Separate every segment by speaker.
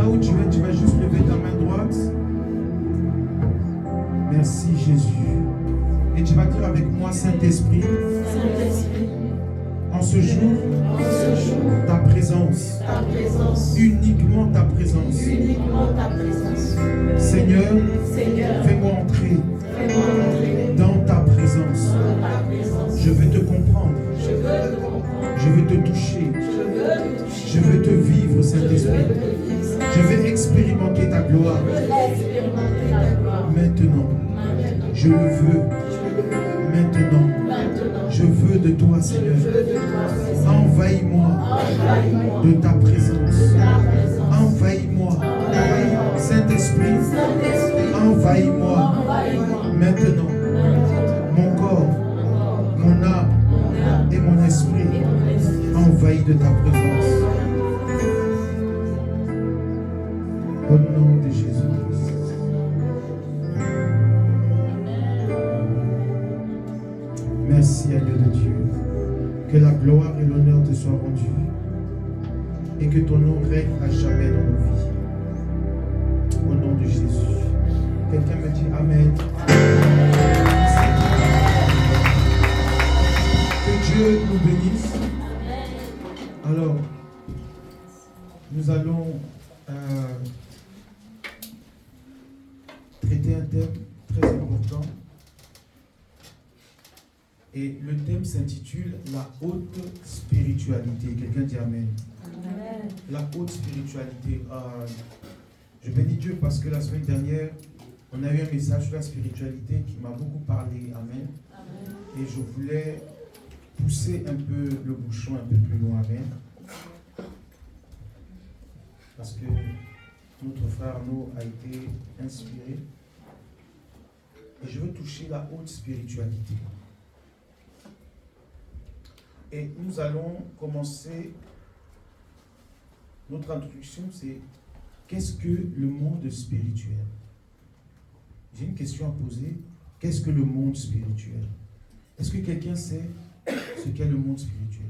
Speaker 1: Là où tu es, tu vas juste lever ta main droite. Merci Jésus. Et tu vas dire avec moi, Saint-Esprit, en ce jour, ta présence, uniquement ta présence. Seigneur, fais-moi entrer dans ta présence. Je veux te comprendre. Je veux te toucher. Je veux te vivre, Saint-Esprit. Je veux expérimenter ta gloire. Maintenant, je le veux. Maintenant, je veux de toi, Seigneur. Envahis-moi de ta présence. Envahis-moi. Saint-Esprit, envahis-moi. Maintenant, mon corps, mon âme et mon esprit, envahis de ta présence. Au nom de Jésus-Christ. Merci à Dieu de Dieu. Que la gloire et l'honneur te soient rendus. Et que ton nom règne à jamais dans nos vies. Au nom de Jésus. Quelqu'un me dit Amen. Que Dieu nous bénisse. Alors, nous allons traiter un thème très important. Et le thème s'intitule La haute spiritualité. Quelqu'un dit Amen. Amen. La haute spiritualité. Je bénis Dieu parce que la semaine dernière, on a eu un message sur la spiritualité qui m'a beaucoup parlé. Amen. Amen. Et je voulais pousser un peu le bouchon un peu plus loin. Amen. Parce que notre frère Arnaud a été inspiré. Et je veux toucher la haute spiritualité. Et nous allons commencer. Notre introduction, c'est qu'est-ce que le monde spirituel? J'ai une question à poser. Qu'est-ce que le monde spirituel? Est-ce que quelqu'un sait ce qu'est le monde spirituel?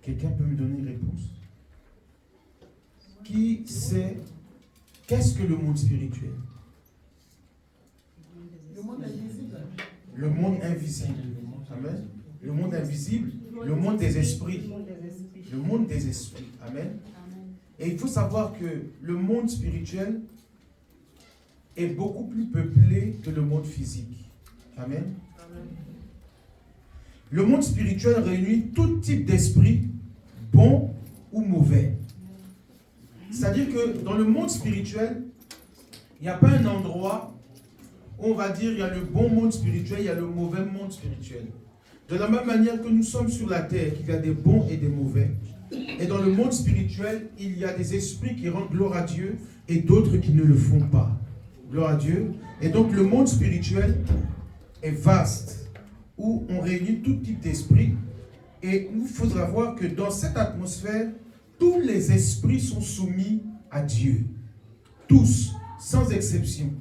Speaker 1: Quelqu'un peut me donner une réponse? Qui sait qu'est-ce que le monde spirituel?
Speaker 2: Le monde invisible.
Speaker 1: Le monde invisible. Amen. Le monde invisible, le monde des esprits. Le monde des esprits. Amen. Et il faut savoir que le monde spirituel est beaucoup plus peuplé que le monde physique. Amen. Le monde spirituel réunit tout type d'esprit, bon ou mauvais. C'est-à-dire que dans le monde spirituel, il n'y a pas un endroit où on va dire il y a le bon monde spirituel, il y a le mauvais monde spirituel. De la même manière que nous sommes sur la terre, qu'il y a des bons et des mauvais. Et dans le monde spirituel, il y a des esprits qui rendent gloire à Dieu et d'autres qui ne le font pas. Gloire à Dieu. Et donc le monde spirituel est vaste, où on réunit tout type d'esprits. Et il faudra voir que dans cette atmosphère, tous les esprits sont soumis à Dieu. Tous, sans exception.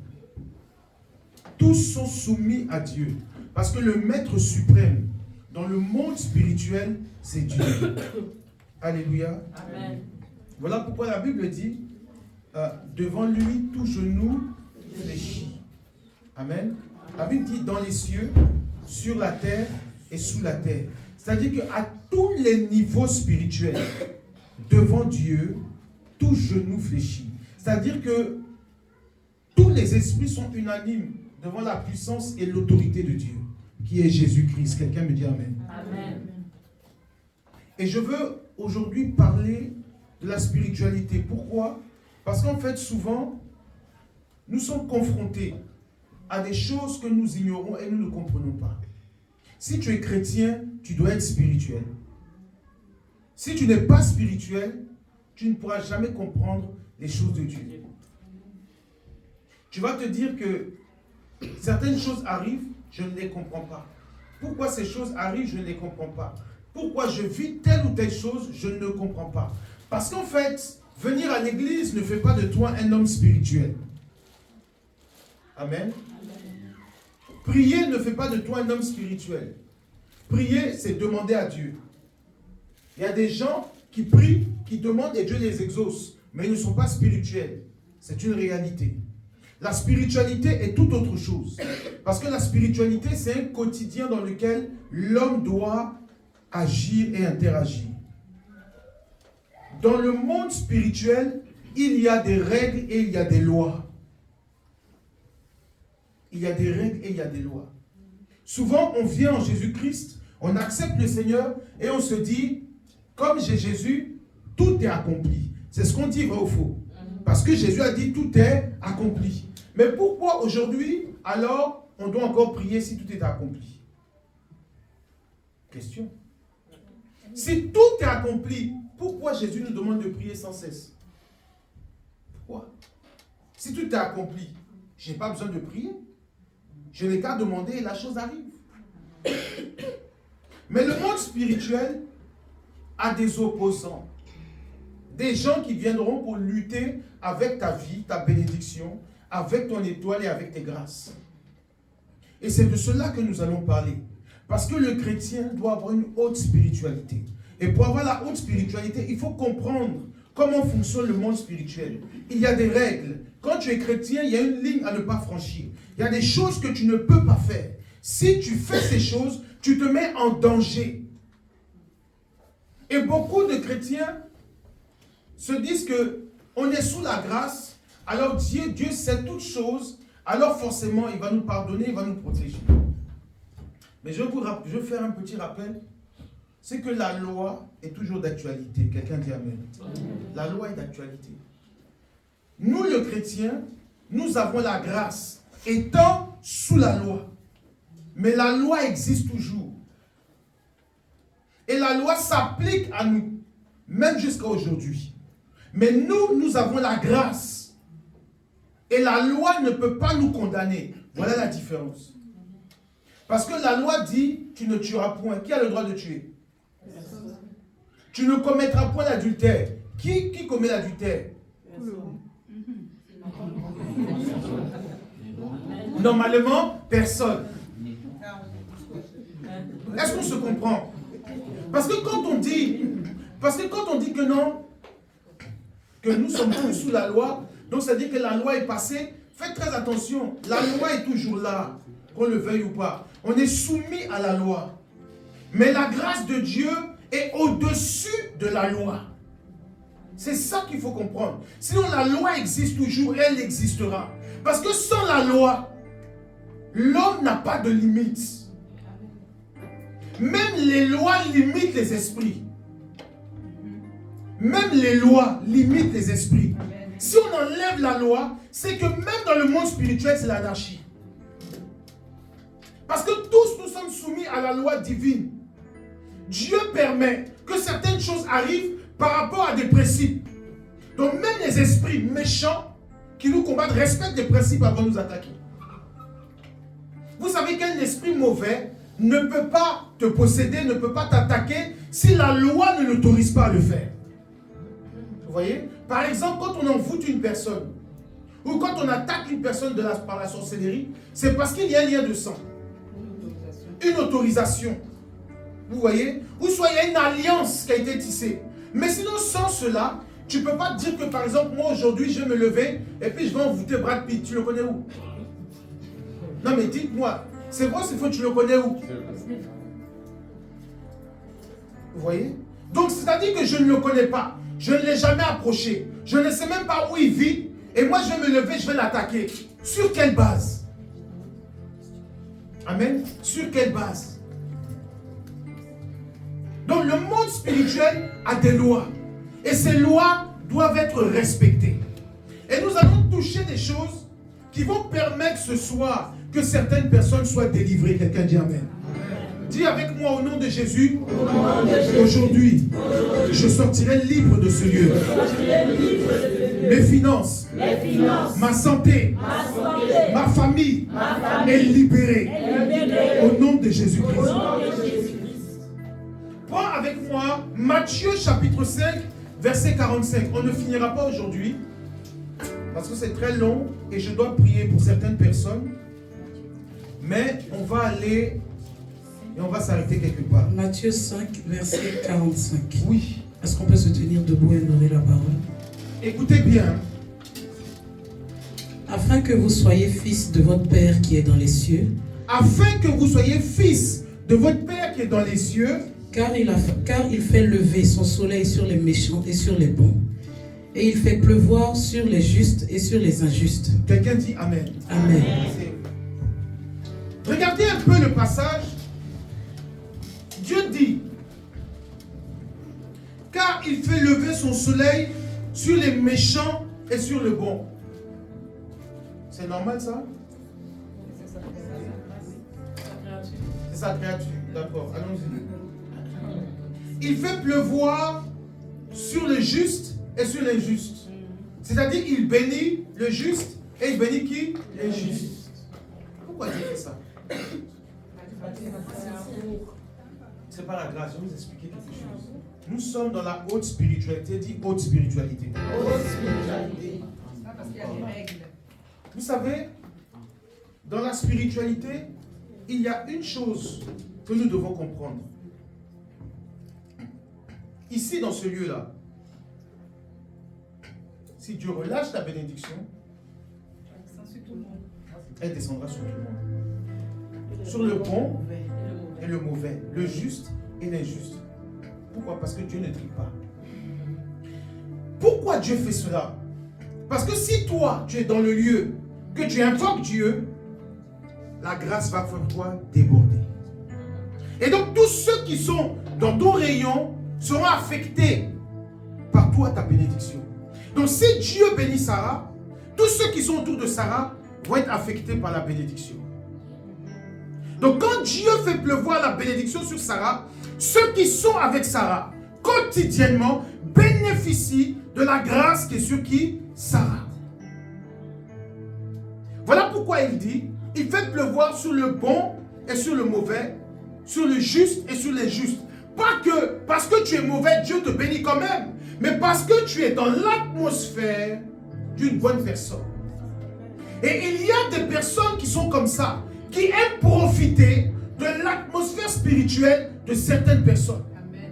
Speaker 1: Tous sont soumis à Dieu. Parce que le maître suprême dans le monde spirituel, c'est Dieu. Alléluia. Amen. Voilà pourquoi la Bible dit, devant lui, tout genou fléchit. Amen. La Bible dit, dans les cieux, sur la terre et sous la terre. C'est-à-dire qu'à tous les niveaux spirituels, devant Dieu, tout genou fléchit. C'est-à-dire que tous les esprits sont unanimes devant la puissance et l'autorité de Dieu, qui est Jésus-Christ. Quelqu'un me dit Amen. Amen. Et je veux aujourd'hui parler de la spiritualité. Pourquoi? Parce qu'en fait, souvent, nous sommes confrontés à des choses que nous ignorons et nous ne comprenons pas. Si tu es chrétien, tu dois être spirituel. Si tu n'es pas spirituel, tu ne pourras jamais comprendre les choses de Dieu. Tu vas te dire que certaines choses arrivent, je ne les comprends pas. Pourquoi ces choses arrivent, je ne les comprends pas. Pourquoi je vis telle ou telle chose, je ne comprends pas. Parce qu'en fait, venir à l'église ne fait pas de toi un homme spirituel. Amen. Prier ne fait pas de toi un homme spirituel. Prier, c'est demander à Dieu. Il y a des gens qui prient qui demandent et Dieu les exauce, mais ils ne sont pas spirituels. C'est une réalité. La spiritualité est tout autre chose. Parce que la spiritualité, c'est un quotidien dans lequel l'homme doit agir et interagir. Dans le monde spirituel, il y a des règles et il y a des lois. Il y a des règles et il y a des lois. Souvent, on vient en Jésus-Christ, on accepte le Seigneur et on se dit, comme j'ai Jésus, tout est accompli. C'est ce qu'on dit, vrai ou faux? Parce que Jésus a dit, tout est accompli. Mais pourquoi aujourd'hui, alors, on doit encore prier si tout est accompli? Question. Si tout est accompli, pourquoi Jésus nous demande de prier sans cesse? Pourquoi? Si tout est accompli, je n'ai pas besoin de prier. Je n'ai qu'à demander et la chose arrive. Mais le monde spirituel a des opposants. Des gens qui viendront pour lutter avec ta vie, ta bénédiction, avec ton étoile et avec tes grâces. Et c'est de cela que nous allons parler. Parce que le chrétien doit avoir une haute spiritualité. Et pour avoir la haute spiritualité, il faut comprendre comment fonctionne le monde spirituel. Il y a des règles. Quand tu es chrétien, il y a une ligne à ne pas franchir. Il y a des choses que tu ne peux pas faire. Si tu fais ces choses, tu te mets en danger. Et beaucoup de chrétiens se disent qu'on est sous la grâce, alors Dieu sait toutes choses, alors forcément il va nous pardonner, il va nous protéger. Mais je vais faire un petit rappel, c'est que la loi est toujours d'actualité. Quelqu'un dit Amen. La loi est d'actualité. Nous, le chrétien, nous avons la grâce, étant sous la loi. Mais la loi existe toujours. Et la loi s'applique à nous, même jusqu'à aujourd'hui. Mais nous avons la grâce. Et la loi ne peut pas nous condamner. Voilà la différence. Parce que la loi dit, tu ne tueras point. Qui a le droit de tuer? Tu ne commettras point l'adultère. Qui commet l'adultère? Normalement, personne. Est-ce qu'on se comprend? Parce que quand on dit que non, que nous sommes tous sous la loi, donc ça dit que la loi est passée, faites très attention, la loi est toujours là, qu'on le veuille ou pas. On est soumis à la loi. Mais la grâce de Dieu est au-dessus de la loi. C'est ça qu'il faut comprendre. Sinon la loi existe toujours, elle existera. Parce que sans la loi, l'homme n'a pas de limite. Même les lois limitent les esprits. Même les lois limitent les esprits. Si on enlève la loi, c'est que même dans le monde spirituel, c'est l'anarchie. Parce que tous nous sommes soumis à la loi divine. Dieu permet que certaines choses arrivent par rapport à des principes. Donc même les esprits méchants qui nous combattent respectent des principes avant de nous attaquer. Vous savez qu'un esprit mauvais ne peut pas te posséder, ne peut pas t'attaquer si la loi ne l'autorise pas à le faire. Vous voyez? Par exemple, quand on envoûte une personne, ou quand on attaque une personne par la sorcellerie, c'est parce qu'il y a un lien de sang. Une autorisation. Vous voyez? Ou soit il y a une alliance qui a été tissée. Mais sinon, sans cela, tu ne peux pas dire que, par exemple, moi aujourd'hui, je vais me lever et puis je vais envoûter Brad Pitt. Tu le connais où? Non, mais dites-moi, c'est vrai, c'est faux, tu le connais où? Vous voyez? Donc, c'est-à-dire que je ne le connais pas. Je ne l'ai jamais approché. Je ne sais même pas où il vit. Et moi, je vais me lever, je vais l'attaquer. Sur quelle base? Amen. Sur quelle base? Donc, le monde spirituel a des lois. Et ces lois doivent être respectées. Et nous allons toucher des choses qui vont permettre ce soir que certaines personnes soient délivrées. Quelqu'un dit Amen. Dis avec moi au nom de Jésus, aujourd'hui, je sortirai libre de ce lieu. Mes finances, ma santé, ma famille est libérée au nom de Jésus-Christ. Prends avec moi Matthieu chapitre 5, verset 45. On ne finira pas aujourd'hui parce que c'est très long et je dois prier pour certaines personnes. Mais on va aller et on va s'arrêter quelque part.
Speaker 2: Matthieu 5, verset 45.
Speaker 1: Oui.
Speaker 2: Est-ce qu'on peut se tenir debout et honorer la parole?
Speaker 1: Écoutez bien.
Speaker 2: Afin que vous soyez fils de votre Père qui est dans les cieux.
Speaker 1: Afin que vous soyez fils de votre Père qui est dans les cieux.
Speaker 2: Car il fait lever son soleil sur les méchants et sur les bons. Et il fait pleuvoir sur les justes et sur les injustes.
Speaker 1: Quelqu'un dit Amen.
Speaker 2: Amen.
Speaker 1: Regardez un peu le passage. Dieu dit, car il fait lever son soleil sur les méchants et sur le bon. C'est normal ça? C'est sa créature. D'accord, allons-y. Il fait pleuvoir sur le juste et sur l'injuste. C'est-à-dire il bénit le juste et il bénit qui? L'injuste. Pourquoi Dieu fait ça? C'est pas la grâce, je vais vous expliquer quelque chose. Nous sommes dans la haute spiritualité, dit haute spiritualité. Haute spiritualité. Parce qu'il y a des règles. Vous savez, dans la spiritualité, il y a une chose que nous devons comprendre. Ici, dans ce lieu-là, si Dieu relâche la bénédiction, elle descendra sur tout le monde. Sur le bon et le mauvais, le juste et l'injuste. Pourquoi? Parce que Dieu ne trie pas. Pourquoi Dieu fait cela? Parce que si toi, tu es dans le lieu, que tu invoques Dieu, la grâce va faire quoi? Déborder. Et donc tous ceux qui sont dans ton rayon seront affectés par toi, ta bénédiction. Donc si Dieu bénit Sarah, tous ceux qui sont autour de Sarah vont être affectés par la bénédiction. Donc quand Dieu fait pleuvoir la bénédiction sur Sarah, ceux qui sont avec Sarah quotidiennement bénéficient de la grâce qui est sur qui? Sarah. Voilà pourquoi il dit, il fait pleuvoir sur le bon et sur le mauvais, sur le juste et sur l'injuste. Pas que parce que tu es mauvais, Dieu te bénit quand même, mais parce que tu es dans l'atmosphère d'une bonne personne. Et il y a des personnes qui sont comme ça, qui aiment profiter de l'atmosphère spirituelle de certaines personnes. Amen.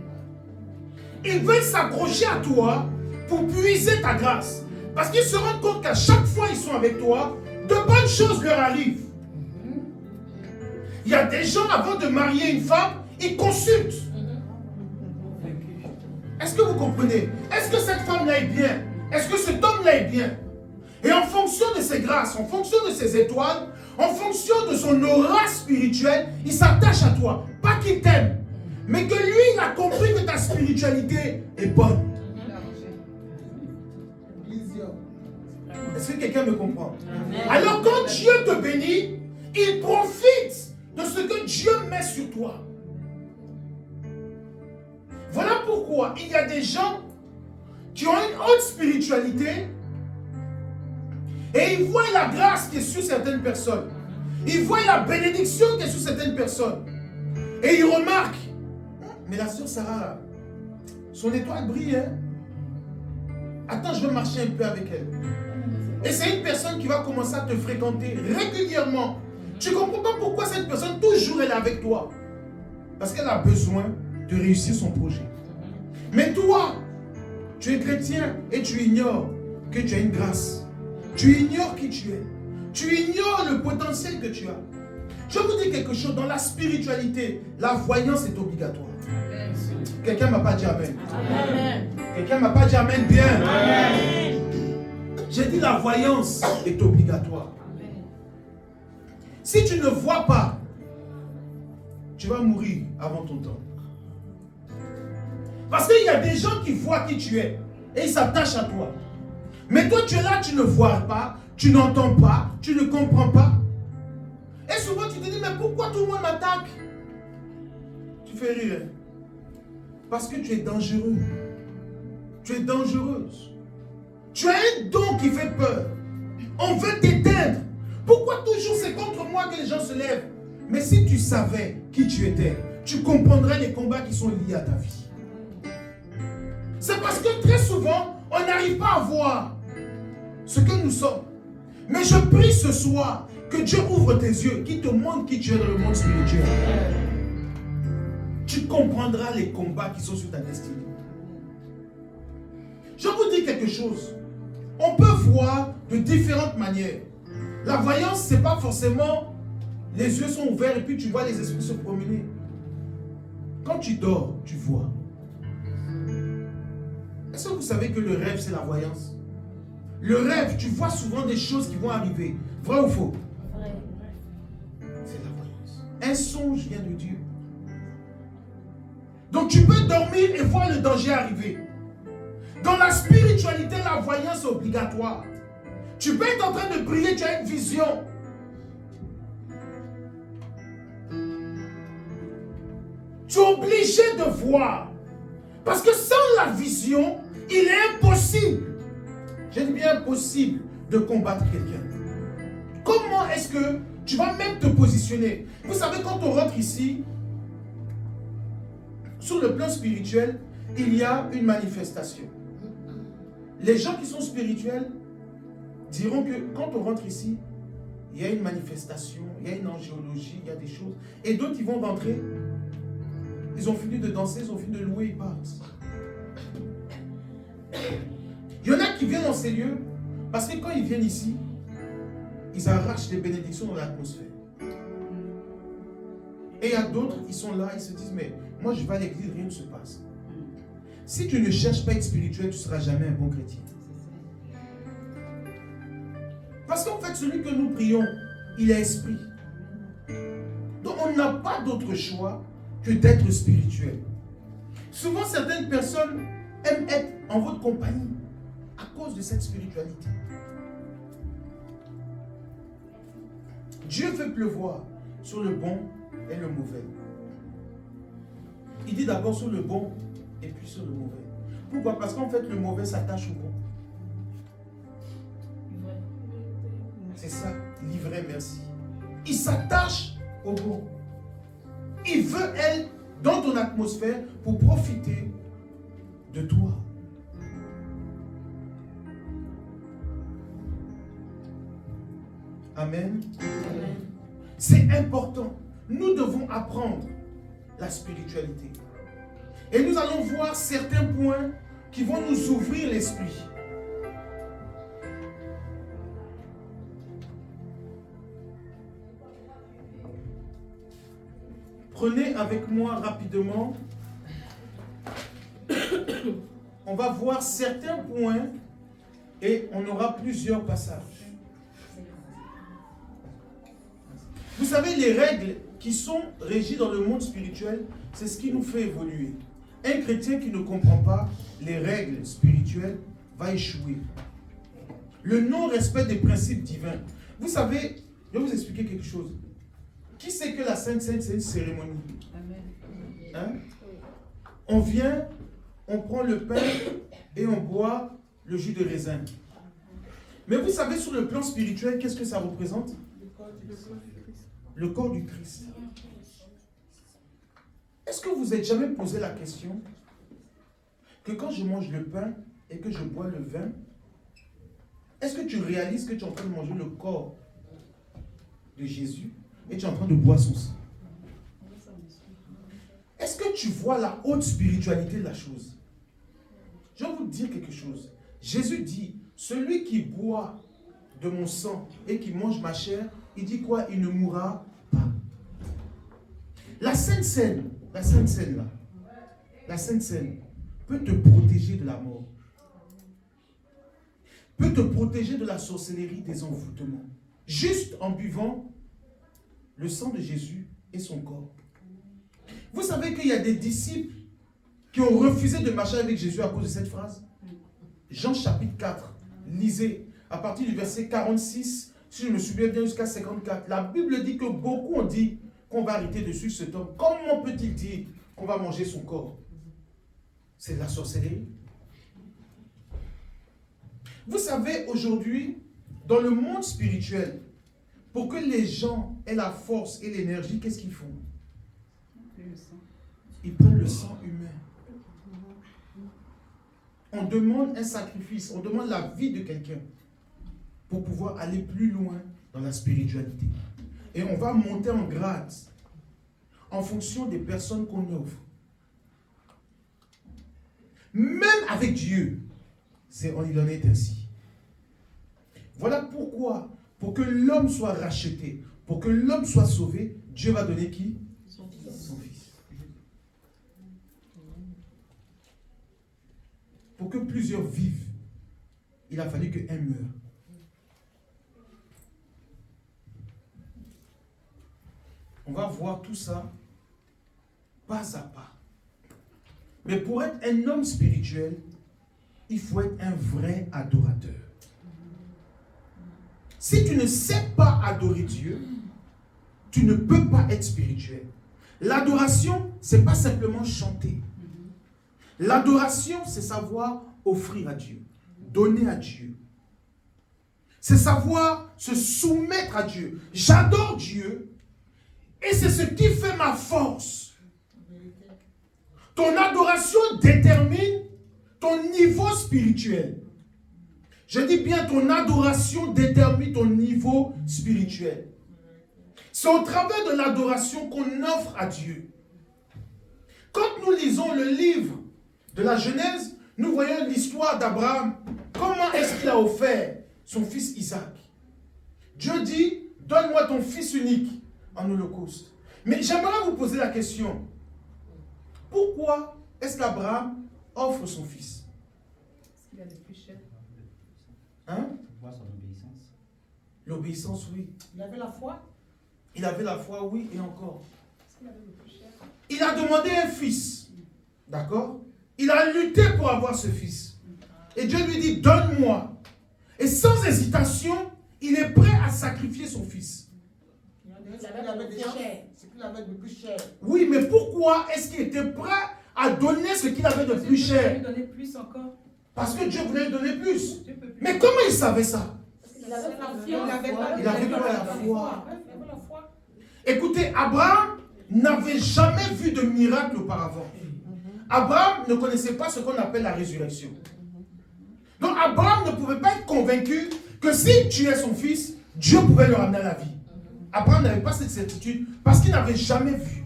Speaker 1: Ils veulent s'accrocher à toi pour puiser ta grâce. Parce qu'ils se rendent compte qu'à chaque fois qu'ils sont avec toi, de bonnes choses leur arrivent. Il y a des gens, avant de marier une femme, ils consultent. Est-ce que vous comprenez? Est-ce que cette femme-là est bien? Est-ce que cet homme-là est bien? Et en fonction de ses grâces, en fonction de ses étoiles, en fonction de son aura spirituelle, il s'attache à toi. Pas qu'il t'aime, mais que lui, il a compris que ta spiritualité est bonne. Est-ce que quelqu'un me comprend? Alors quand Dieu te bénit, il profite de ce que Dieu met sur toi. Voilà pourquoi il y a des gens qui ont une haute spiritualité et ils voient la grâce qui est sur certaines personnes. Ils voient la bénédiction qui est sur certaines personnes. Et ils remarquent, mais la sœur Sarah, son étoile brille. Hein? Attends, je vais marcher un peu avec elle. Et c'est une personne qui va commencer à te fréquenter régulièrement. Tu ne comprends pas pourquoi cette personne, toujours, elle est avec toi. Parce qu'elle a besoin de réussir son projet. Mais toi, tu es chrétien et tu ignores que tu as une grâce. Tu ignores qui tu es. Tu ignores le potentiel que tu as. Je vous dis quelque chose, dans la spiritualité, la voyance est obligatoire. Quelqu'un ne m'a pas dit amen. Amen. Quelqu'un ne m'a pas dit amen bien. Amen. J'ai dit la voyance est obligatoire. Amen. Si tu ne vois pas, tu vas mourir avant ton temps. Parce qu'il y a des gens qui voient qui tu es et ils s'attachent à toi. Mais toi tu es là, tu ne vois pas, tu n'entends pas, tu ne comprends pas. Et souvent tu te dis, mais pourquoi tout le monde m'attaque? Tu fais rire. Parce que tu es dangereux. Tu es dangereuse. Tu as un don qui fait peur. On veut t'éteindre. Pourquoi toujours c'est contre moi que les gens se lèvent? Mais si tu savais qui tu étais, tu comprendrais les combats qui sont liés à ta vie. C'est parce que très souvent, on n'arrive pas à voir ce que nous sommes. Mais je prie ce soir que Dieu ouvre tes yeux, qu'il te montre qui tu es dans le monde spirituel. Tu comprendras les combats qui sont sur ta destinée. Je vais vous dire quelque chose. On peut voir de différentes manières. La voyance, ce n'est pas forcément les yeux sont ouverts et puis tu vois les esprits se promener. Quand tu dors, tu vois. Est-ce que vous savez que le rêve, c'est la voyance? Le rêve, tu vois souvent des choses qui vont arriver. Vrai ou faux? Vrai. C'est la voyance. Un songe vient de Dieu. Donc tu peux dormir et voir le danger arriver. Dans la spiritualité, la voyance est obligatoire. Tu peux être en train de prier, tu as une vision. Tu es obligé de voir. Parce que sans la vision, il est impossible, je dis bien impossible, de combattre quelqu'un. Comment est-ce que tu vas même te positionner? Vous savez, quand on rentre ici, sur le plan spirituel, il y a une manifestation. Les gens qui sont spirituels diront que quand on rentre ici, il y a une manifestation, il y a une angéologie, il y a des choses. Et d'autres, ils vont rentrer, ils ont fini de danser, ils ont fini de louer, ils partent. Il y en a qui viennent dans ces lieux parce que quand ils viennent ici, ils arrachent des bénédictions dans l'atmosphère. Et il y a d'autres, ils sont là, ils se disent, mais moi je vais à l'église, rien ne se passe. Si tu ne cherches pas à être spirituel, tu ne seras jamais un bon chrétien. Parce qu'en fait, celui que nous prions, il est esprit. Donc on n'a pas d'autre choix que d'être spirituel. Souvent, certaines personnes aiment être en votre compagnie à cause de cette spiritualité. Dieu fait pleuvoir sur le bon et le mauvais. Il dit d'abord sur le bon et puis sur le mauvais. Pourquoi? Parce qu'en fait, le mauvais s'attache au bon. C'est ça, l'ivraie, merci. Il s'attache au bon. Il veut être dans ton atmosphère pour profiter de toi. Amen. Amen. C'est important. Nous devons apprendre la spiritualité. Et nous allons voir certains points qui vont nous ouvrir l'esprit. Prenez avec moi rapidement. On va voir certains points et on aura plusieurs passages. Vous savez, les règles qui sont régies dans le monde spirituel, c'est ce qui nous fait évoluer. Un chrétien qui ne comprend pas les règles spirituelles va échouer. Le non-respect des principes divins. Vous savez, je vais vous expliquer quelque chose. Qui sait que la Sainte Seine, c'est une cérémonie? Hein? On vient, on prend le pain et on boit le jus de raisin. Mais vous savez, sur le plan spirituel, qu'est-ce que ça représente? Le corps du Christ. Est-ce que vous n'êtes jamais posé la question que quand je mange le pain et que je bois le vin, est-ce que tu réalises que tu es en train de manger le corps de Jésus et tu es en train de boire son sang? Est-ce que tu vois la haute spiritualité de la chose? Je vais vous dire quelque chose. Jésus dit, celui qui boit de mon sang et qui mange ma chair, il dit quoi? Il ne mourra pas. La Sainte Seine là, la Sainte Seine peut te protéger de la mort, peut te protéger de la sorcellerie, des envoûtements, juste en buvant le sang de Jésus et son corps. Vous savez qu'il y a des disciples qui ont refusé de marcher avec Jésus à cause de cette phrase. Jean chapitre 4, lisez à partir du verset 46, si je me souviens bien, jusqu'à 54. La Bible dit que beaucoup ont dit qu'on va arrêter de suivre cet homme. Comment peut-il dire qu'on va manger son corps? C'est de la sorcellerie. Vous savez, aujourd'hui, dans le monde spirituel, pour que les gens aient la force et l'énergie, qu'est-ce qu'ils font? Ils prennent le sang humain. On demande un sacrifice, on demande la vie de quelqu'un pour pouvoir aller plus loin dans la spiritualité. Et on va monter en grade en fonction des personnes qu'on offre. Même avec Dieu, Il en est ainsi. Voilà pourquoi, pour que l'homme soit racheté, pour que l'homme soit sauvé, Dieu va donner qui? Son Fils. Pour que plusieurs vivent, il a fallu qu'un meure. On va voir tout ça pas à pas. Mais pour être un homme spirituel, il faut être un vrai adorateur. Si tu ne sais pas adorer Dieu, tu ne peux pas être spirituel. L'adoration, ce n'est pas simplement chanter. L'adoration, c'est savoir offrir à Dieu, donner à Dieu. C'est savoir se soumettre à Dieu. J'adore Dieu et c'est ce qui fait ma force. Ton adoration détermine ton niveau spirituel. Je dis bien, ton adoration détermine ton niveau spirituel. C'est au travers de l'adoration qu'on offre à Dieu. Quand nous lisons le livre de la Genèse, nous voyons l'histoire d'Abraham. Comment est-ce qu'il a offert son fils Isaac? Dieu dit, donne-moi ton fils unique en holocauste. Mais j'aimerais vous poser la question. Pourquoi est-ce qu'Abraham offre son fils?
Speaker 3: Parce qu'il a le plus cher.
Speaker 1: Hein?
Speaker 4: Pourquoi son obéissance?
Speaker 1: L'obéissance, oui.
Speaker 3: Il avait la foi.
Speaker 1: Il avait la foi, oui, et encore.
Speaker 3: Parce qu'il avait le plus cher.
Speaker 1: Il a demandé un fils. D'accord? Il a lutté pour avoir ce fils. Et Dieu lui dit, donne-moi. Et sans hésitation, il est prêt à sacrifier son fils.
Speaker 3: Il avait le plus cher.
Speaker 5: C'est qu'il avait le plus cher.
Speaker 1: Oui, mais pourquoi est-ce qu'il était prêt à donner ce qu'il avait de plus cher?
Speaker 3: Il lui donner plus encore.
Speaker 1: Parce que Dieu voulait lui donner plus.
Speaker 3: Dieu peut plus.
Speaker 1: Mais comment il savait ça?
Speaker 3: Il avait la foi.
Speaker 1: Il avait quoi, la foi?
Speaker 3: Il avait la foi.
Speaker 1: Écoutez, Abraham n'avait jamais vu de miracle auparavant. Abraham ne connaissait pas ce qu'on appelle la résurrection. Donc Abraham ne pouvait pas être convaincu que s'il tuait son fils, Dieu pouvait le ramener à la vie. Abraham n'avait pas cette certitude parce qu'il n'avait jamais vu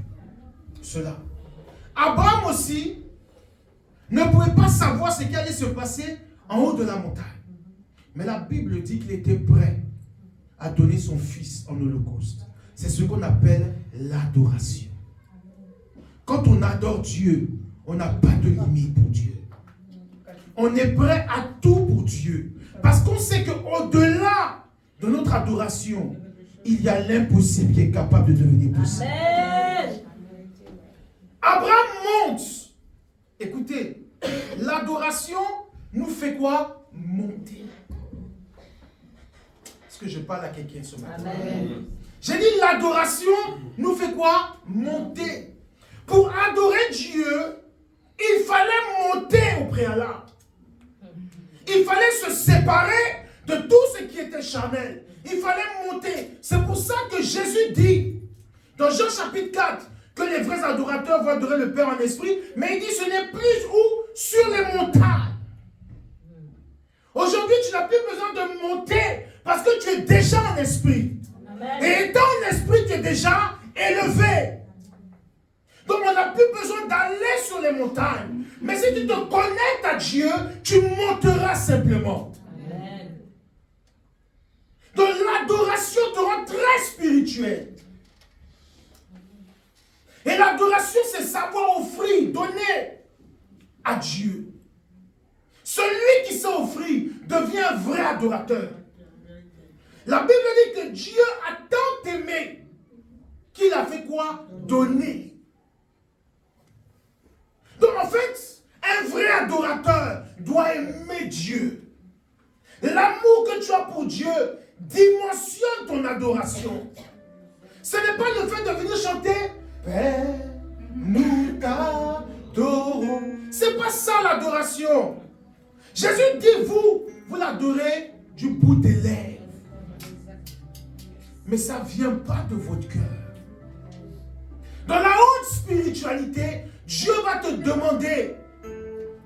Speaker 1: cela. Abraham aussi ne pouvait pas savoir ce qui allait se passer en haut de la montagne. Mais la Bible dit qu'il était prêt à donner son fils en holocauste. C'est ce qu'on appelle l'adoration. Quand on adore Dieu, on n'a pas de limite pour Dieu. On est prêt à tout pour Dieu. Parce qu'on sait qu'au-delà de notre adoration, il y a l'impossible qui est capable de devenir possible.
Speaker 3: Amen.
Speaker 1: Abraham monte. Écoutez, l'adoration nous fait quoi? Monter. Est-ce que je parle à quelqu'un ce matin?
Speaker 3: Amen.
Speaker 1: J'ai dit l'adoration nous fait quoi? Monter. Pour adorer Dieu, il fallait monter au préalable. Il fallait se séparer de tout ce qui était charnel. Il fallait monter. C'est pour ça que Jésus dit, dans Jean chapitre 4, que les vrais adorateurs vont adorer le Père en esprit, mais il dit ce n'est plus où? Sur les montagnes. Aujourd'hui, tu n'as plus besoin de monter parce que tu es déjà en esprit.
Speaker 3: Amen.
Speaker 1: Et étant en esprit, tu es déjà élevé. Donc on n'a plus besoin d'aller sur les montagnes. Mais si tu te connectes à Dieu, tu monteras simplement.
Speaker 3: Amen.
Speaker 1: Donc l'adoration te rend très spirituel. Et l'adoration, c'est savoir offrir, donner à Dieu. Celui qui s'est offert devient un vrai adorateur. La Bible dit que Dieu a tant aimé qu'il a fait quoi? Donner. Donc en fait, un vrai adorateur doit aimer Dieu. L'amour que tu as pour Dieu dimensionne ton adoration. Ce n'est pas le fait de venir chanter Père, nous t'adorons. C'est pas ça l'adoration. Jésus dit vous l'adorez du bout des lèvres. Mais ça ne vient pas de votre cœur. Dans la haute spiritualité, Dieu va te demander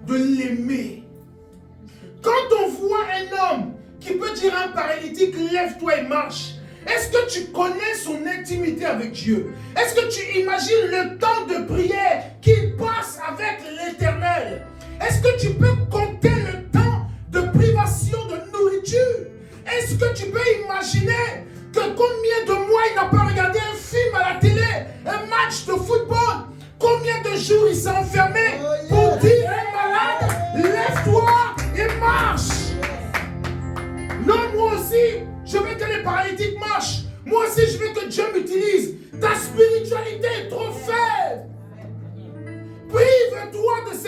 Speaker 1: de l'aimer. Quand on voit un homme qui peut dire à un paralytique, lève-toi et marche, est-ce que tu connais son intimité avec Dieu? Est-ce que tu imagines le temps de prière qu'il passe avec l'Éternel? Est-ce que tu peux compter le temps de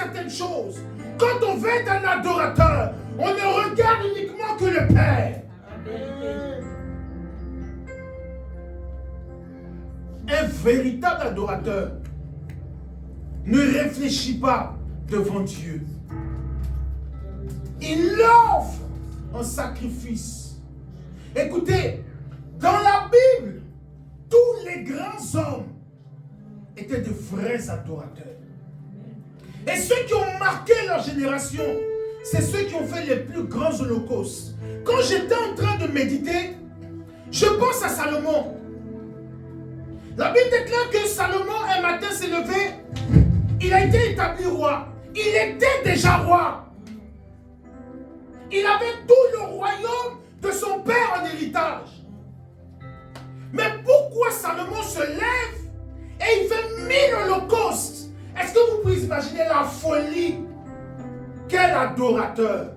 Speaker 1: certaines choses. Quand on veut être un adorateur, on ne regarde uniquement que le Père. Un véritable adorateur ne réfléchit pas devant Dieu. Il offre un sacrifice. Écoutez, dans la Bible, tous les grands hommes étaient de vrais adorateurs. Et ceux qui ont marqué leur génération, c'est ceux qui ont fait les plus grands holocaustes. Quand j'étais en train de méditer, je pense à Salomon. La Bible déclare que Salomon, un matin, s'est levé. Il a été établi roi. Il était déjà roi. Il avait tout le royaume de son père en héritage. Mais pourquoi Salomon se lève et il fait 1000 holocaustes? Est-ce que vous pouvez imaginer la folie? Quel adorateur!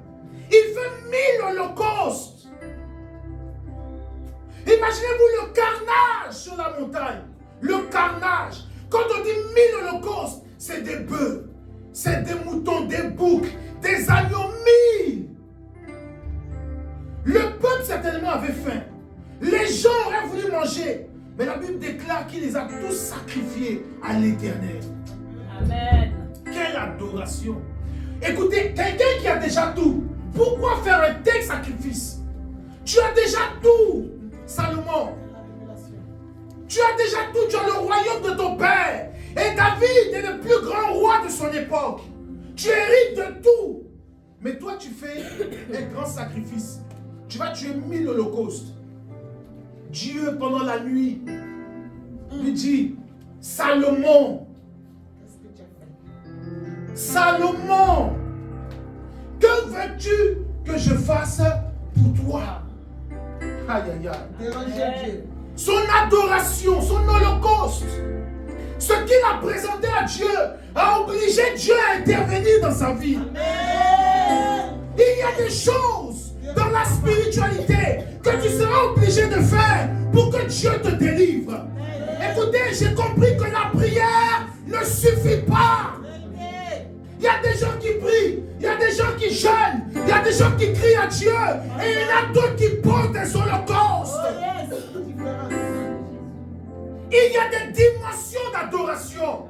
Speaker 1: Il fait 1000 holocaustes. Imaginez-vous le carnage sur la montagne. Le carnage. Quand on dit 1000 holocaustes, c'est des bœufs, c'est des moutons, des boucs, des agneaux, 1000. Le peuple certainement avait faim. Les gens auraient voulu manger. Mais la Bible déclare qu'il les a tous sacrifiés à l'Éternel.
Speaker 3: Amen.
Speaker 1: Quelle adoration! Écoutez, quelqu'un qui a déjà tout, pourquoi faire un tel sacrifice? Tu as déjà tout, Salomon. Tu as déjà tout, tu as le royaume de ton père. Et David est le plus grand roi de son époque. Tu hérites de tout. Mais toi, tu fais un grand sacrifice. Tu vas tuer 1000 holocaustes. Dieu, pendant la nuit, lui dit, Salomon, Salomon, que veux-tu que je fasse pour toi? Aïe, aïe, aïe. Son adoration, son holocauste, ce qu'il a présenté à Dieu, a obligé Dieu à intervenir dans sa vie. Amen. Il y a des choses dans la spiritualité que tu seras obligé de faire pour que Dieu te délivre. Amen. Écoutez, j'ai compris que la prière ne suffit pas. Il y a des gens qui prient, il y a des gens qui jeûnent, il y a des gens qui crient à Dieu, et il y en a d'autres qui posent des holocaustes. Il y a des dimensions d'adoration.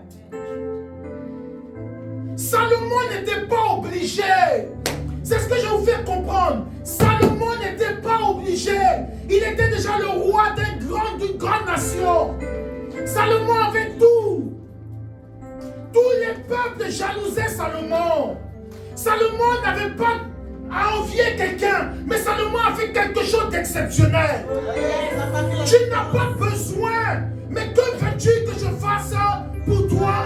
Speaker 1: Salomon n'était pas obligé. C'est ce que je vais vous faire comprendre. Salomon n'était pas obligé. Il était déjà le roi d'une grande nation. Salomon avait tout. Tous les peuples jalousaient Salomon. Salomon n'avait pas à envier quelqu'un, mais Salomon a fait quelque chose d'exceptionnel. Tu n'as pas besoin, mais que veux-tu que je fasse pour toi?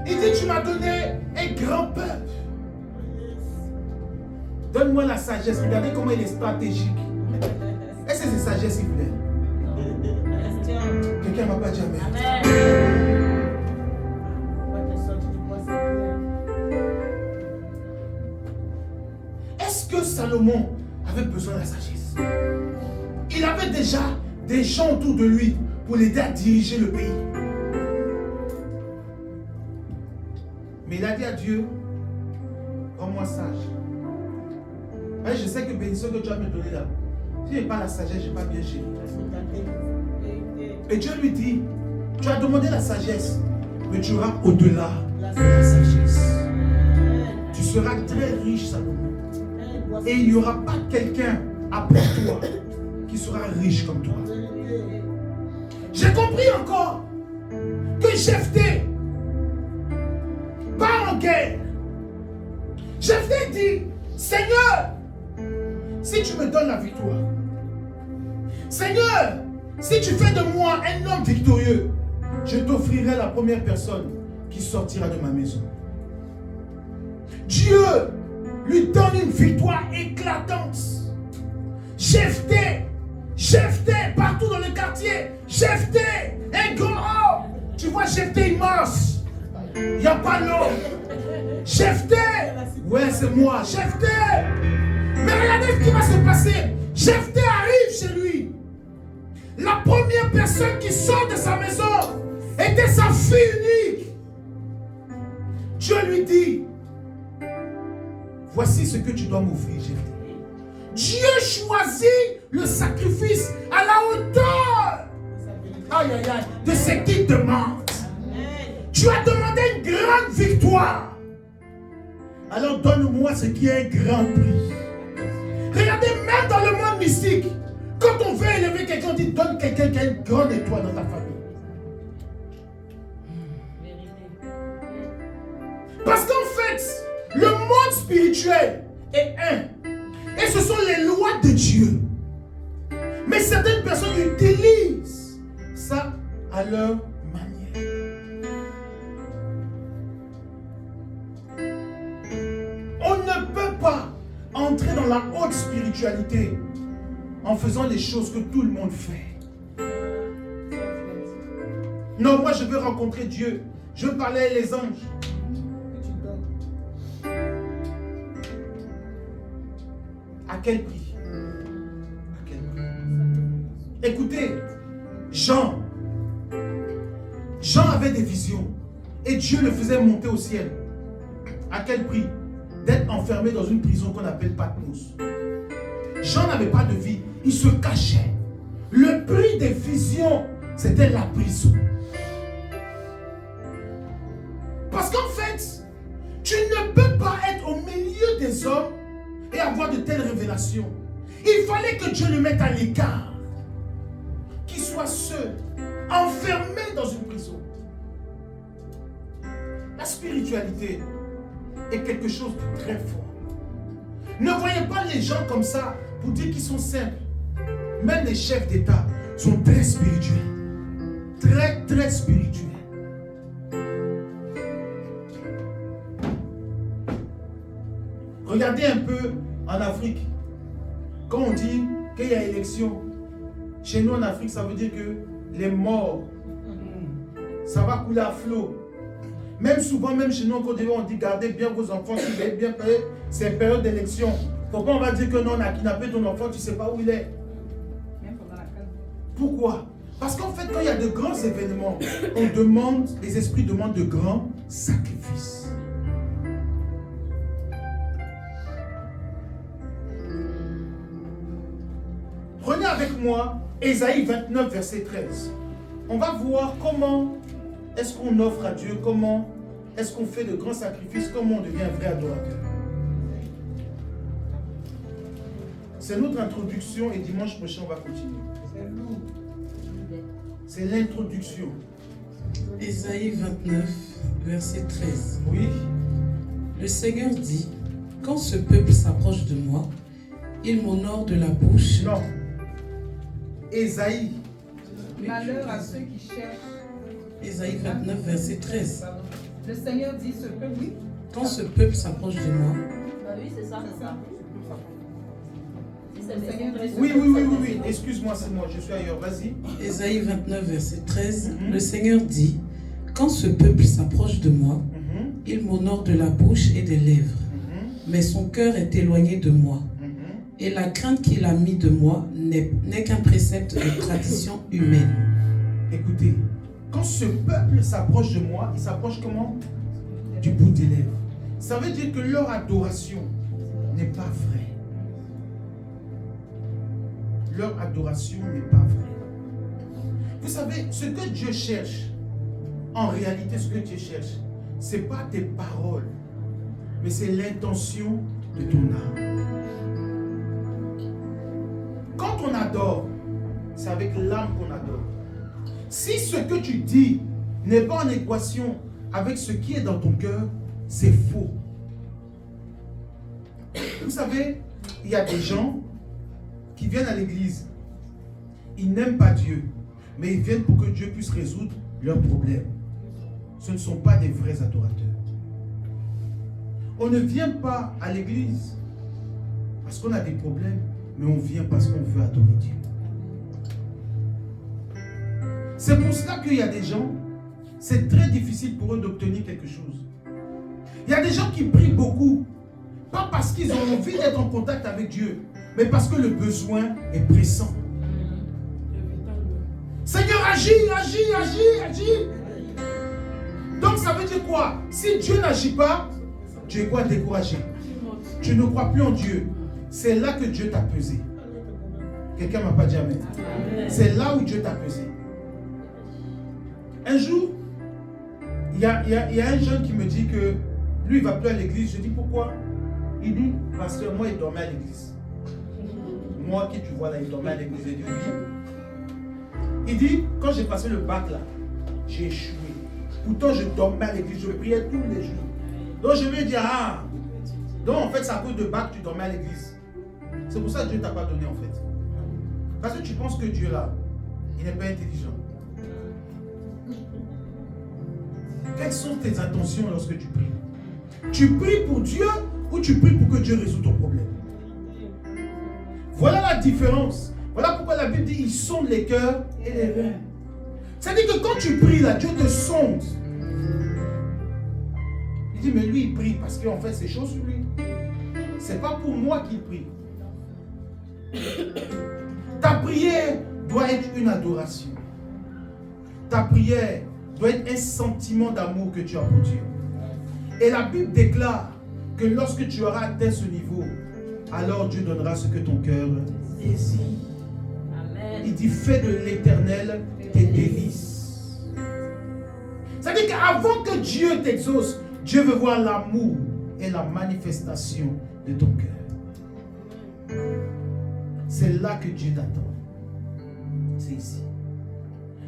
Speaker 1: Il dit, tu m'as donné un grand peuple. Donne-moi la sagesse. Regardez comment il est stratégique. Est-ce que c'est sagesse, s'il vous plaît? Quelqu'un ne m'a pas dit amen. Est-ce que Salomon avait besoin de la sagesse? Il avait déjà des gens autour de lui pour l'aider à diriger le pays. Mais il a dit à Dieu, rends-moi sage. Et je sais que bénédiction que tu vas me donner là, si je n'ai pas la sagesse, je n'ai pas bien géré. Et Dieu lui dit, tu as demandé la sagesse, mais tu auras au-delà de la sagesse. Tu seras très riche, Salomon. Et il n'y aura pas quelqu'un après toi qui sera riche comme toi. J'ai compris encore que Jephthé part en guerre. Jephthé dit, Seigneur, si tu me donnes la victoire, Seigneur, si tu fais de moi un homme victorieux, je t'offrirai la première personne qui sortira de ma maison. Dieu lui donne une victoire éclatante. Jephthé, partout dans le quartier, Jephthé, un grand homme. Tu vois, Jephthé, il marche. Il n'y a pas l'homme. Jephthé, ouais, c'est moi, Jephthé. Mais regardez ce qui va se passer. Jephthé arrive chez lui. La première personne qui sort de sa maison était sa fille unique. Dieu lui dit, voici ce que tu dois m'offrir, Jephthé. Dieu choisit le sacrifice à la hauteur de ce qu'il demande. Tu as demandé une grande victoire. Alors donne-moi ce qui est un grand prix. Regardez, même dans le monde mystique, quand on veut élever quelqu'un, on dit donne quelqu'un qui a une grande étoile dans ta famille. Parce qu'en fait, le monde spirituel est un. Et ce sont les lois de Dieu. Mais certaines personnes utilisent ça à leur manière. On ne peut pas entrer dans la haute spiritualité en faisant les choses que tout le monde fait. Non, moi je veux rencontrer Dieu. Je veux parler avec les anges. À quel prix? À quel prix? Écoutez, Jean avait des visions et Dieu le faisait monter au ciel. À quel prix? D'être enfermé dans une prison qu'on appelle Patmos. Jean n'avait pas de vie, il se cachait. Le prix des visions, c'était la prison. Parce qu'en fait, tu ne peux pas être au milieu des hommes et avoir de telles révélations. Il fallait que Dieu le mette à l'écart, qu'il soit seul, enfermé dans une prison. La spiritualité est quelque chose de très fort. Ne voyez pas les gens comme ça pour dire qu'ils sont simples. Même les chefs d'État sont très spirituels. Très, très spirituels. Regardez un peu en Afrique. Quand on dit qu'il y a élection, chez nous en Afrique, ça veut dire que les morts, ça va couler à flot. Même souvent, même chez nous en Côte d'Ivoire, on dit gardez bien vos enfants, si vous êtes bien payés, c'est une période d'élection. Pourquoi on va dire que non, on a kidnappé ton enfant, tu ne sais pas où il est? Pourquoi? Parce qu'en fait, quand il y a de grands événements, les esprits demandent de grands sacrifices. Prenez avec moi Ésaïe 29, verset 13. On va voir comment est-ce qu'on offre à Dieu, comment est-ce qu'on fait de grands sacrifices, comment on devient un vrai adorateur. C'est notre introduction et dimanche prochain on va continuer. C'est l'introduction.
Speaker 2: Ésaïe 29, verset 13.
Speaker 1: Oui.
Speaker 2: Le Seigneur dit, quand ce peuple s'approche de moi, il m'honore de la bouche.
Speaker 1: Non. Ésaïe.
Speaker 4: Malheur à ceux qui cherchent.
Speaker 2: Ésaïe 29, verset 13.
Speaker 4: Le Seigneur dit ce peuple, oui.
Speaker 2: Quand ce peuple s'approche de moi,
Speaker 3: Oui, c'est ça.
Speaker 1: Oui. Excuse-moi, c'est moi, je suis ailleurs. Vas-y.
Speaker 2: Ésaïe 29, verset 13. Le Seigneur dit, quand ce peuple s'approche de moi, il m'honore de la bouche et des lèvres, mais son cœur est éloigné de moi. Et la crainte qu'il a mis de moi n'est qu'un précepte de tradition humaine.
Speaker 1: Écoutez, quand ce peuple s'approche de moi, il s'approche comment? Du bout des lèvres. Ça veut dire que leur adoration n'est pas vraie. Leur adoration n'est pas vraie. Vous savez, ce que Dieu cherche, en réalité, ce que Dieu cherche, ce n'est pas tes paroles, mais c'est l'intention de ton âme. Quand on adore, c'est avec l'âme qu'on adore. Si ce que tu dis n'est pas en équation avec ce qui est dans ton cœur, c'est faux. Vous savez, il y a des gens qui viennent à l'église. Ils n'aiment pas Dieu, mais ils viennent pour que Dieu puisse résoudre leurs problèmes. Ce ne sont pas des vrais adorateurs. On ne vient pas à l'église parce qu'on a des problèmes, mais on vient parce qu'on veut adorer Dieu. C'est pour cela qu'il y a des gens, c'est très difficile pour eux d'obtenir quelque chose. Il y a des gens qui prient beaucoup, pas parce qu'ils ont envie d'être en contact avec Dieu, mais parce que le besoin est pressant. Seigneur, agis. Donc ça veut dire quoi? Si Dieu n'agit pas, tu es quoi? Découragé. Tu ne crois plus en Dieu. C'est là que Dieu t'a pesé. Quelqu'un ne m'a pas dit amen. C'est là où Dieu t'a pesé. Un jour, il y a un jeune qui me dit que lui, il ne va plus à l'église. Je dis pourquoi? Il dit, parce que moi, il dormait à l'église. Moi qui tu vois là, il dormait à l'église. Il dit, oui. Il dit, quand j'ai passé le bac là, j'ai échoué. Pourtant, je dormais à l'église, je priais tous les jours. Donc je lui dis, ah, donc en fait, c'est à cause de bac que tu dormais à l'église. C'est pour ça que Dieu ne t'a pas donné en fait. Parce que tu penses que Dieu là, il n'est pas intelligent. Quelles sont tes intentions lorsque tu pries? Tu pries pour Dieu ou tu pries pour que Dieu résout ton problème? Voilà la différence. Voilà pourquoi la Bible dit, il sonde les cœurs et les reins. C'est-à-dire que quand tu pries là, Dieu te sonde. Il dit, mais lui il prie parce qu'en fait c'est chaud sur lui. C'est pas pour moi qu'il prie. Ta prière doit être une adoration. Ta prière doit être un sentiment d'amour que tu as pour Dieu. Et la Bible déclare que lorsque tu auras atteint ce niveau, alors Dieu donnera ce que ton cœur désire. Il dit, fais de l'Éternel tes délices. C'est-à-dire qu'avant que Dieu t'exauce, Dieu veut voir l'amour et la manifestation de ton cœur. C'est là que Dieu t'attend. C'est ici.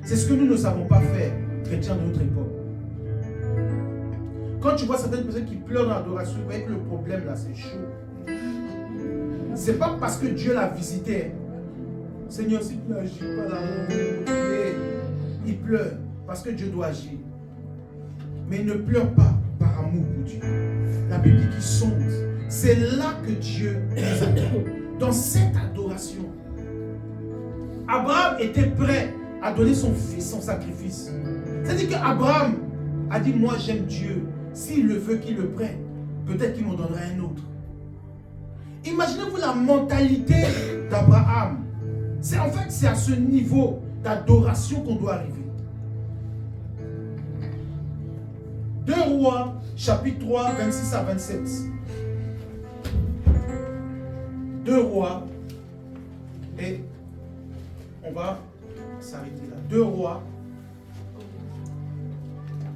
Speaker 1: C'est ce que nous ne savons pas faire, chrétiens de notre époque. Quand tu vois certaines personnes qui pleurent dans l'adoration, vous voyez que le problème là, c'est chaud. C'est pas parce que Dieu l'a visité. Seigneur, si tu n'agis pas là, il pleure parce que Dieu doit agir. Mais il ne pleure pas par amour pour Dieu. La Bible dit qu'il sonde. C'est là que Dieu les attend. Dans cette adoration, Abraham était prêt à donner son fils, son sacrifice. C'est-à-dire qu'Abraham a dit, moi j'aime Dieu. S'il le veut, qu'il le prenne. Peut-être qu'il m'en donnera un autre. Imaginez-vous la mentalité d'Abraham. En fait, c'est à ce niveau d'adoration qu'on doit arriver. 2 Rois, chapitre 3, 26 à 27. 2 Rois, et on va s'arrêter là. 2 Rois,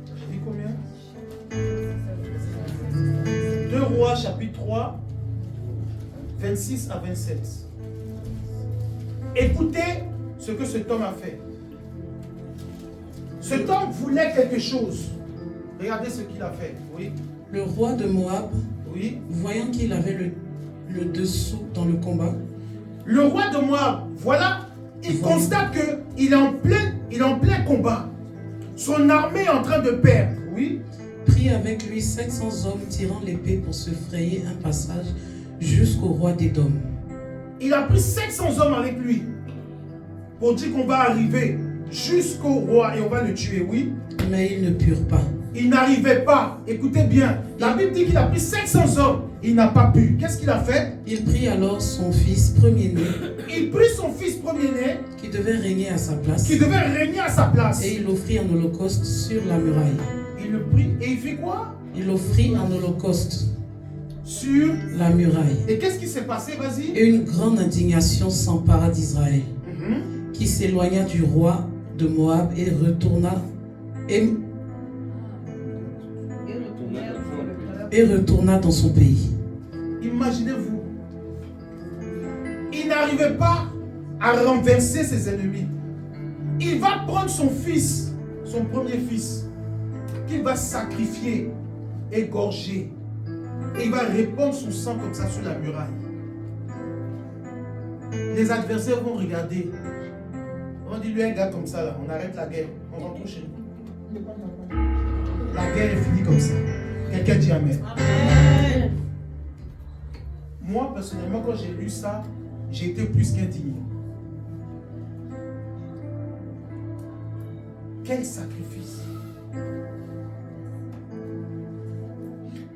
Speaker 1: j'ai dit combien? 2 Rois, chapitre 3, 26 à 27. Écoutez ce que cet homme a fait. Cet homme voulait quelque chose. Regardez ce qu'il a fait. Oui.
Speaker 2: Le roi de Moab,
Speaker 1: Oui.
Speaker 2: voyant qu'il avait le dessous dans le combat,
Speaker 1: Le roi de Moab, voilà, il constate qu'il est en plein combat. Son armée est en train de perdre. Oui.
Speaker 2: prit avec lui 700 hommes tirant l'épée pour se frayer un passage jusqu'au roi d'Édom.
Speaker 1: Il a pris 700 hommes avec lui pour dire qu'on va arriver jusqu'au roi et on va le tuer, oui.
Speaker 2: Mais ils ne purent pas.
Speaker 1: Il n'arrivait pas. Écoutez bien, la Bible dit qu'il a pris 700 hommes. Il n'a pas pu. Qu'est-ce qu'il a fait?
Speaker 2: Il prit alors son fils premier-né,
Speaker 1: Il prit son fils premier-né
Speaker 2: qui devait régner à sa place,
Speaker 1: qui devait régner à sa place.
Speaker 2: et il l'offrit en holocauste sur la muraille.
Speaker 1: Il le prit et il fait quoi?
Speaker 2: Il l'offrit en holocauste
Speaker 1: Sur
Speaker 2: la muraille.
Speaker 1: Et qu'est-ce qui s'est passé? Vas-y.
Speaker 2: Et une grande indignation s'empara d'Israël, qui s'éloigna du roi de Moab et retourna dans son pays.
Speaker 1: Imaginez-vous. Il n'arrivait pas à renverser ses ennemis. Il va prendre son fils, son premier fils, qu'il va sacrifier, égorger. Et il va répandre son sang comme ça sur la muraille. Les adversaires vont regarder. On dit lui un gars comme ça là, on arrête la guerre, on rentre chez nous. La guerre est finie comme ça. Quelqu'un dit amen.
Speaker 3: Amen.
Speaker 1: Moi personnellement, quand j'ai lu ça, j'ai été plus qu'indigné. Quel sacrifice!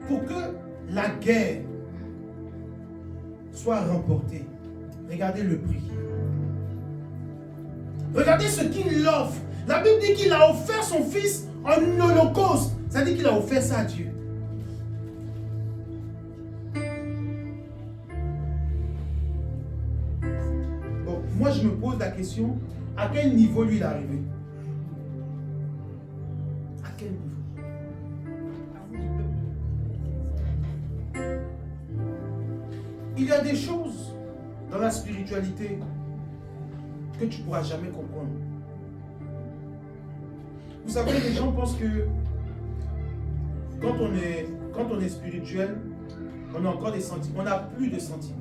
Speaker 1: Pour que la guerre soit remportée, regardez le prix. Regardez ce qu'il offre. La Bible dit qu'il a offert son fils en holocauste. Ça dit qu'il a offert ça à Dieu. Bon, moi je me pose la question, à quel niveau lui il est arrivé? À quel niveau? Il y a des choses dans la spiritualité que tu ne pourras jamais comprendre. Vous savez, les gens pensent que quand on est spirituel, on a encore des sentiments. On n'a plus de sentiments.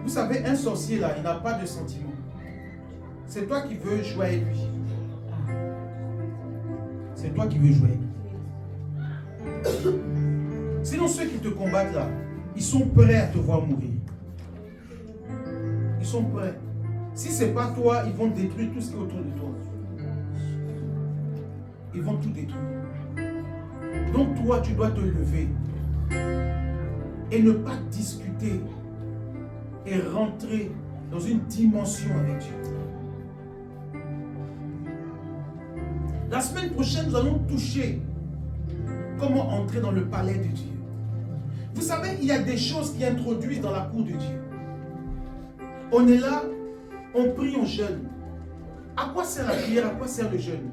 Speaker 1: Vous savez, un sorcier là, il n'a pas de sentiments. C'est toi qui veux jouer avec lui. C'est toi qui veux jouer avec lui. Sinon, ceux qui te combattent là, ils sont prêts à te voir mourir. Ils sont prêts. Si ce n'est pas toi, ils vont détruire tout ce qui est autour de toi. Ils vont tout détruire. Donc toi, tu dois te lever et ne pas discuter et rentrer dans une dimension avec Dieu. La semaine prochaine, nous allons toucher comment entrer dans le palais de Dieu. Vous savez, il y a des choses qui introduisent dans la cour de Dieu. On est là, on prie, on jeûne. À quoi sert la prière? À quoi sert le jeûne?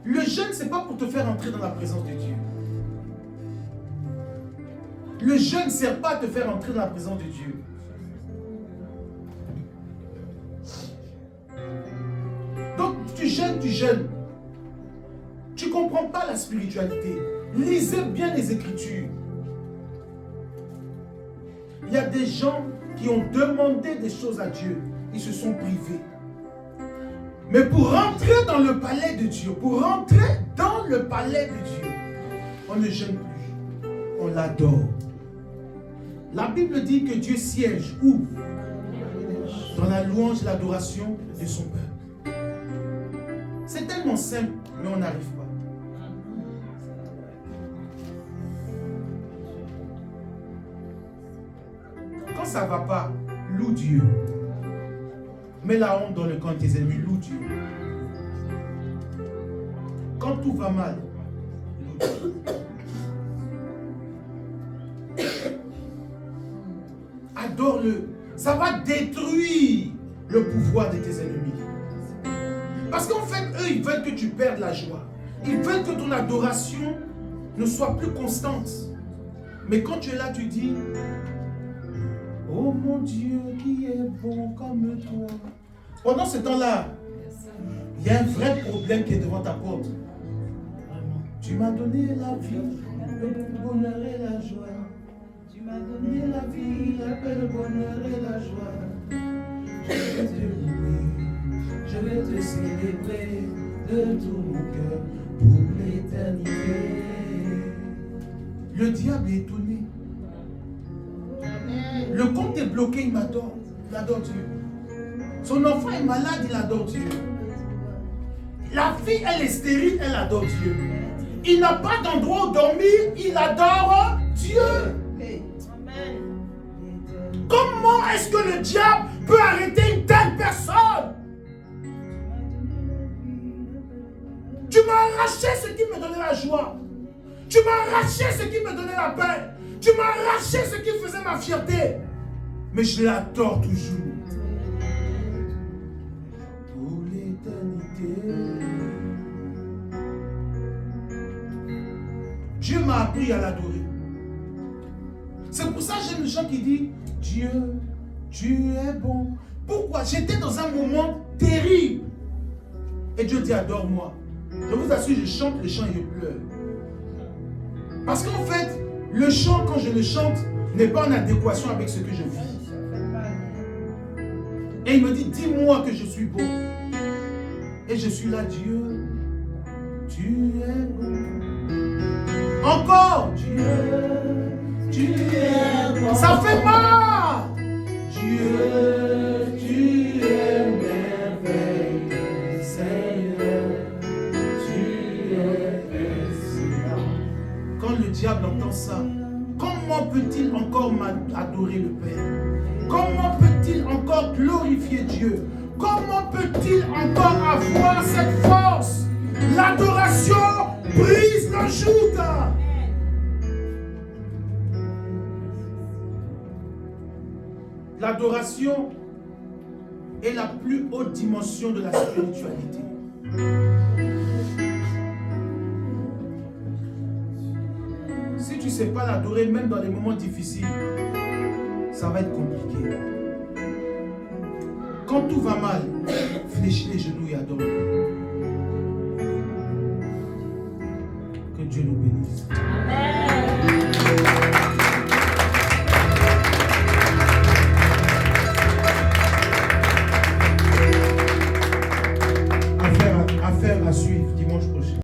Speaker 1: Le jeûne, ce n'est pas pour te faire entrer dans la présence de Dieu. Le jeûne ne sert pas à te faire entrer dans la présence de Dieu. Donc, tu jeûnes. Tu ne comprends pas la spiritualité. Lisez bien les Écritures. Il y a des gens qui ont demandé des choses à Dieu. Ils se sont privés. Mais pour rentrer dans le palais de Dieu, on ne jeûne plus. On l'adore. La Bible dit que Dieu siège où? Dans la louange et l'adoration de son peuple. C'est tellement simple, mais on n'arrive pas. Quand ça ne va pas, loue Dieu. Mets la honte dans le camp de tes ennemis, loue Dieu. Quand tout va mal, loue Dieu. Adore-le. Ça va détruire le pouvoir de tes ennemis. Parce qu'en fait, eux, ils veulent que tu perdes la joie. Ils veulent que ton adoration ne soit plus constante. Mais quand tu es là, tu dis: oh mon Dieu, qui est bon comme toi. Pendant ce temps-là, il y a un vrai problème qui est devant ta porte. Tu m'as donné la vie, le bonheur et la joie. Tu m'as donné la vie, la paix, le bonheur et la joie. Je vais te louer, je vais te célébrer de tout mon cœur pour l'éternité. Le diable est étonné. Le compte est bloqué, il m'adore. Il adore Dieu. Son enfant est malade, il adore Dieu. La fille, elle est stérile, elle adore Dieu. Il n'a pas d'endroit où dormir, il adore Dieu. Comment est-ce que le diable peut arrêter une telle personne? Tu m'as arraché ce qui me donnait la joie. Tu m'as arraché ce qui me donnait la paix. Tu m'as arraché ce qui faisait ma fierté. Mais je l'adore toujours. Pour l'éternité. Dieu m'a appris à l'adorer. C'est pour ça que j'aime les gens qui disent: Dieu, tu es bon. Pourquoi? J'étais dans un moment terrible. Et Dieu dit: adore-moi. Je vous assure, je chante le chant et je pleure. Parce qu'en fait, le chant, quand je le chante, n'est pas en adéquation avec ce que je vis. Et il me dit: dis-moi que je suis bon. Et je suis là: Dieu, tu es bon. Encore: Dieu, tu es bon. Ça fait mal. Dieu, tu es merveilleux, Seigneur. Tu es excellent. Quand le diable entend ça, comment peut-il encore adorer le Père? Comment peut-il encore glorifier Dieu? comment peut-il encore avoir cette force? L'adoration brise le joug. L'adoration est la plus haute dimension de la spiritualité. Si tu ne sais pas l'adorer, même dans les moments difficiles, ça va être compliqué. Quand tout va mal, fléchis les genoux et adore. Que Dieu nous bénisse. Affaire à suivre dimanche prochain.